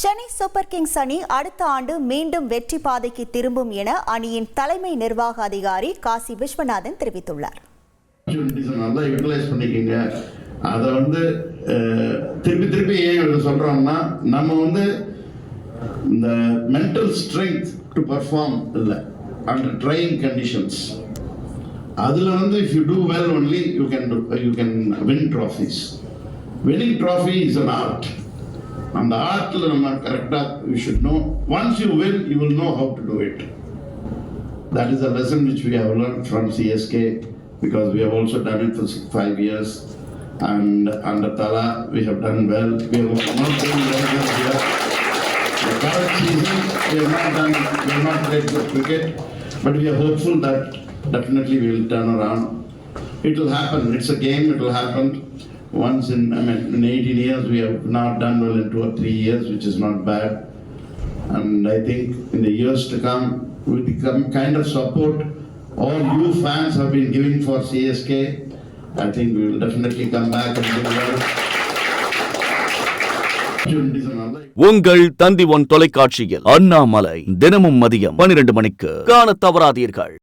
Chennai super Kings அணி அடுத்த ஆண்டு மீண்டும் வெற்றி பாதைக்கு திரும்பும் என அணியின் தலைமை நிர்வாக அதிகாரி காசி விஸ்வநாதன் தெரிவித்துள்ளார். நல்லா யூட்டிலைஸ் பண்ணிக்கங்க. அதை திருப்பி திருப்பி ஏன் சொல்றோம்னா, நம்ம இந்த மென்டல் ஸ்ட்ரென்த் டு பெர்ஃபார்ம் இல்லை அண்டர் ட்ரையிங் கண்டிஷன்ஸ். அதில் if you do well only you can win trophies. Winning trophy is an art. அந்த ஆர்ட்ல நம்ம கரெக்டாக we should know. Once you win, you will know how to do it. That is a lesson which we have learned from CSK, because we have also done it for 5 years, and under Tala we have done well. We have not done very well here. The current season we have not played good cricket, but we are hopeful that definitely we will turn around. It will happen. It's a game. It will happen. Once in 18 years, we have not done well in 2 or 3 years, which is not bad. And I think in the years to come, with the kind of support all you fans have been giving for CSK, I think we will definitely come back and do well. உங்கள் தந்தி one தொலைக்காட்சியில் அண்ணாமலை தினமும் மதியம் 12 மணிக்கு காண தவறாதீர்கள்.